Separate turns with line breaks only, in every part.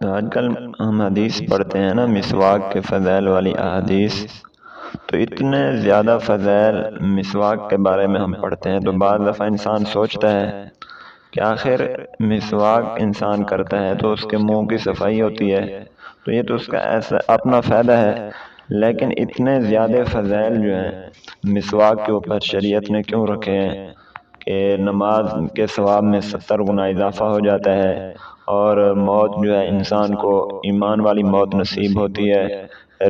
آج کل ہم حدیث پڑھتے ہیں نا، مسواک کے فضائل والی احادیث، تو اتنے زیادہ فضائل مسواک کے بارے میں ہم پڑھتے ہیں تو بعض دفعہ انسان سوچتا ہے کہ آخر مسواک انسان کرتا ہے تو اس کے منہ کی صفائی ہوتی ہے، تو یہ تو اس کا ایسا اپنا فائدہ ہے، لیکن اتنے زیادہ فضائل جو ہیں مسواک کے اوپر شریعت نے کیوں رکھے ہیں کہ نماز کے ثواب میں 70 گنا اضافہ ہو جاتا ہے، اور موت جو ہے انسان کو ایمان والی موت نصیب ہوتی ہے،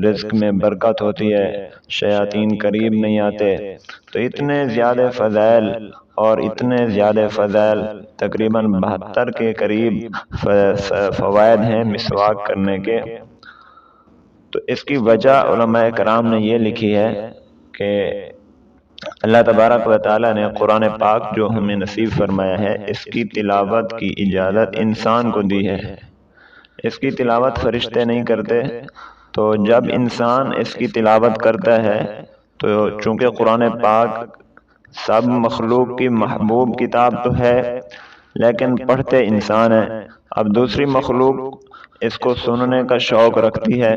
رزق میں برکت ہوتی ہے، شیاطین قریب نہیں آتے۔ تو اتنے زیادہ فضائل، اور اتنے زیادہ فضائل تقریباً 72 کے قریب فوائد ہیں مسواک کرنے کے۔ تو اس کی وجہ علماء کرام نے یہ لکھی ہے کہ اللہ تبارک و تعالیٰ نے قرآن پاک جو ہمیں نصیب فرمایا ہے، اس کی تلاوت کی اجازت انسان کو دی ہے۔ اس کی تلاوت فرشتے نہیں کرتے، تو جب انسان اس کی تلاوت کرتا ہے تو چونکہ قرآن پاک سب مخلوق کی محبوب کتاب تو ہے، لیکن پڑھتے انسان ہیں۔ اب دوسری مخلوق اس کو سننے کا شوق رکھتی ہے،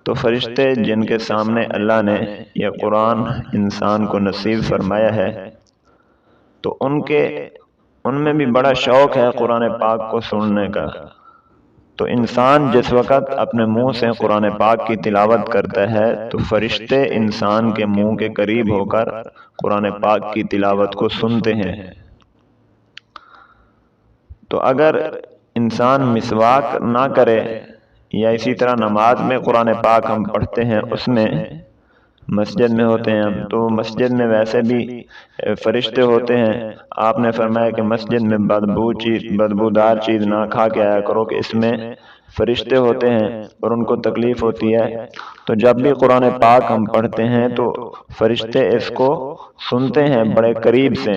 تو فرشتے جن کے سامنے اللہ نے یہ قرآن انسان کو نصیب فرمایا ہے، تو ان میں بھی بڑا شوق ہے قرآن پاک کو سننے کا۔ تو انسان جس وقت اپنے منہ سے قرآن پاک کی تلاوت کرتا ہے تو فرشتے انسان کے منہ کے قریب ہو کر قرآن پاک کی تلاوت کو سنتے ہیں۔ تو اگر انسان مسواک نہ کرے، یا اسی طرح نماز میں قرآن پاک ہم پڑھتے ہیں، اس میں مسجد میں ہوتے ہیں ہم، تو مسجد میں ویسے بھی فرشتے ہوتے ہیں۔ آپ نے فرمایا کہ مسجد میں بدبودار چیز نہ کھا کے آیا کرو، کہ اس میں فرشتے ہوتے ہیں اور ان کو تکلیف ہوتی ہے۔ تو جب بھی قرآن پاک ہم پڑھتے ہیں تو فرشتے اس کو سنتے ہیں بڑے قریب سے۔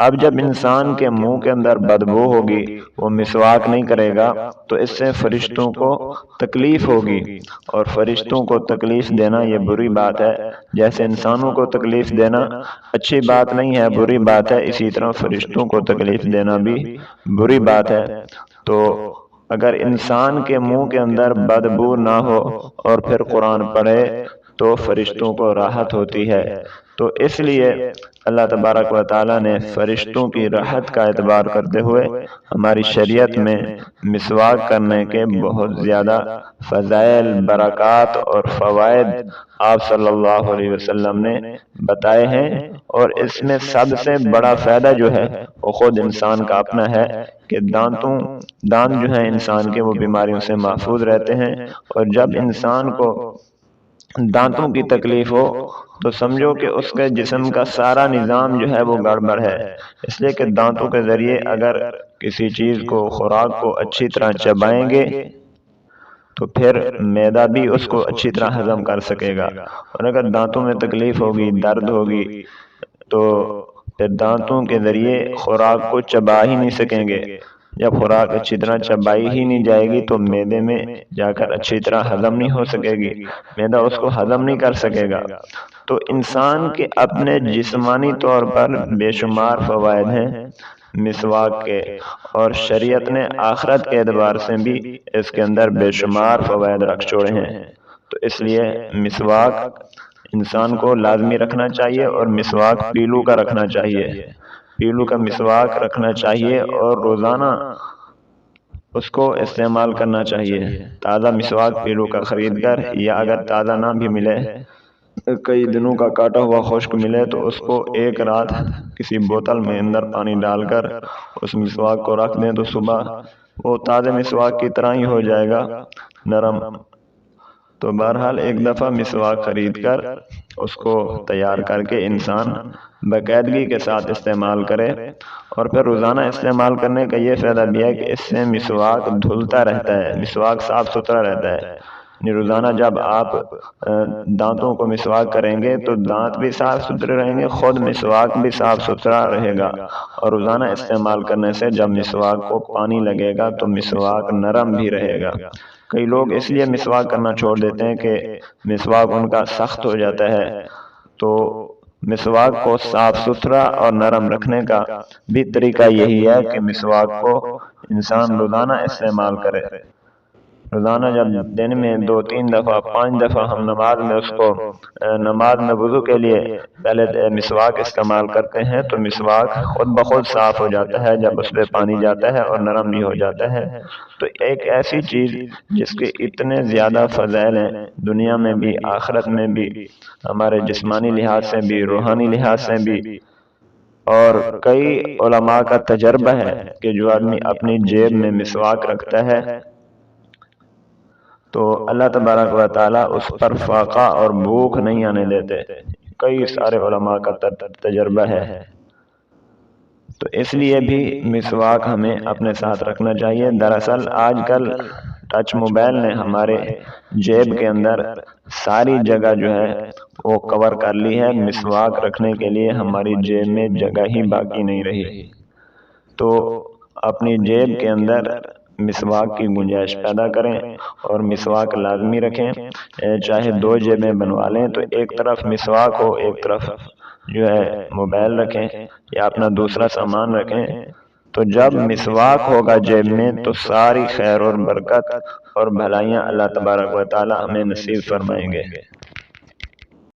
اب جب انسان کے منہ کے اندر بدبو ہوگی، وہ مسواک نہیں کرے گا، تو اس سے فرشتوں کو تکلیف ہوگی، اور فرشتوں کو تکلیف دینا یہ بری بات ہے۔ جیسے انسانوں کو تکلیف دینا اچھی بات نہیں ہے، بری بات ہے، اسی طرح فرشتوں کو تکلیف دینا بھی بری بات ہے۔ تو اگر انسان کے منہ کے اندر بدبو نہ ہو اور پھر قرآن پڑھے تو فرشتوں کو راحت ہوتی ہے۔ تو اس لیے اللہ تبارک و تعالیٰ نے فرشتوں کی راحت کا اعتبار کرتے ہوئے ہماری شریعت میں مسواک کرنے کے بہت زیادہ فضائل، برکات اور فوائد آپ صلی اللہ علیہ وسلم نے بتائے ہیں، اور اس میں سب سے بڑا فائدہ جو ہے وہ خود انسان کا اپنا ہے کہ دانت جو ہیں انسان کے وہ بیماریوں سے محفوظ رہتے ہیں، اور جب انسان کو دانتوں کی تکلیف ہو تو سمجھو کہ اس کے جسم کا سارا نظام جو ہے وہ گڑبڑ ہے، اس لیے کہ دانتوں کے ذریعے اگر کسی چیز کو، خوراک کو اچھی طرح چبائیں گے تو پھر معدہ بھی اس کو اچھی طرح ہضم کر سکے گا، اور اگر دانتوں میں تکلیف ہوگی، درد ہوگی، تو پھر دانتوں کے ذریعے خوراک کو چبا ہی نہیں سکیں گے۔ جب خوراک اچھی طرح چبائی ہی نہیں جائے گی تو معدے میں جا کر اچھی طرح ہضم نہیں ہو سکے گی، معدہ اس کو ہضم نہیں کر سکے گا۔ تو انسان کے اپنے جسمانی طور پر بے شمار فوائد ہیں مسواک کے، اور شریعت نے آخرت کے اعتبار سے بھی اس کے اندر بے شمار فوائد رکھ چھوڑے ہیں۔ تو اس لیے مسواک انسان کو لازمی رکھنا چاہیے، اور مسواک پیلو کا رکھنا چاہیے، پیلو کا مسواک رکھنا چاہیے، اور روزانہ اس کو استعمال کرنا چاہیے۔ تازہ مسواک پیلو کا خرید کر، یا اگر تازہ نہ بھی ملے، کئی دنوں کا کاٹا ہوا خشک ملے، تو اس کو ایک رات کسی بوتل میں اندر پانی ڈال کر اس مسواک کو رکھ دیں، تو صبح وہ تازہ مسواک کی طرح ہی ہو جائے گا، نرم۔ تو بہرحال ایک دفعہ مسواک خرید کر اس کو تیار کر کے انسان باقاعدگی کے ساتھ استعمال کرے، اور پھر روزانہ استعمال کرنے کا یہ فائدہ بھی ہے کہ اس سے مسواک دھلتا رہتا ہے، مسواک صاف ستھرا رہتا ہے۔ روزانہ جب آپ دانتوں کو مسواک کریں گے تو دانت بھی صاف ستھرے رہیں گے، خود مسواک بھی صاف ستھرا رہے گا، اور روزانہ استعمال کرنے سے جب مسواک کو پانی لگے گا تو مسواک نرم بھی رہے گا۔ کئی لوگ اس لیے مسواک کرنا چھوڑ دیتے ہیں کہ مسواک ان کا سخت ہو جاتا ہے، تو مسواک کو صاف ستھرا اور نرم رکھنے کا بھی طریقہ یہی ہے کہ مسواک کو انسان روزانہ استعمال کرے۔ روزانہ جب دن میں 2-3 دفعہ 5 دفعہ ہم نماز میں اس کو نماز میں وضو کے لیے پہلے مسواک استعمال کرتے ہیں تو مسواک خود بخود صاف ہو جاتا ہے جب اس پہ پانی جاتا ہے اور نرم بھی ہو جاتا ہے۔ تو ایک ایسی چیز جس کے اتنے زیادہ فضائل ہیں دنیا میں بھی آخرت میں بھی، ہمارے جسمانی لحاظ سے بھی روحانی لحاظ سے بھی، اور کئی علماء کا تجربہ ہے کہ جو آدمی اپنی جیب میں مسواک رکھتا ہے تو اللہ تبارک و تعالیٰ اس پر فاقہ اور بھوک نہیں آنے دیتے۔ کئی سارے علماء کا تجربہ ہے، تو اس لیے بھی مسواک ہمیں اپنے ساتھ رکھنا چاہیے۔ دراصل آج کل ٹچ موبائل نے ہمارے جیب کے اندر ساری جگہ جو ہے وہ کور کر لی ہے، مسواک رکھنے کے لیے ہماری جیب میں جگہ ہی باقی نہیں رہی۔ تو اپنی جیب کے اندر مسواک کی گنجائش پیدا کریں اور مسواک لازمی رکھیں، چاہے 2 جیبیں بنوا لیں تو ایک طرف مسواک ہو ایک طرف جو ہے موبائل رکھیں یا اپنا دوسرا سامان رکھیں۔ تو جب مسواک ہوگا جیب میں تو ساری خیر اور برکت اور بھلائیاں اللہ تبارک و تعالی ہمیں نصیب فرمائیں گے۔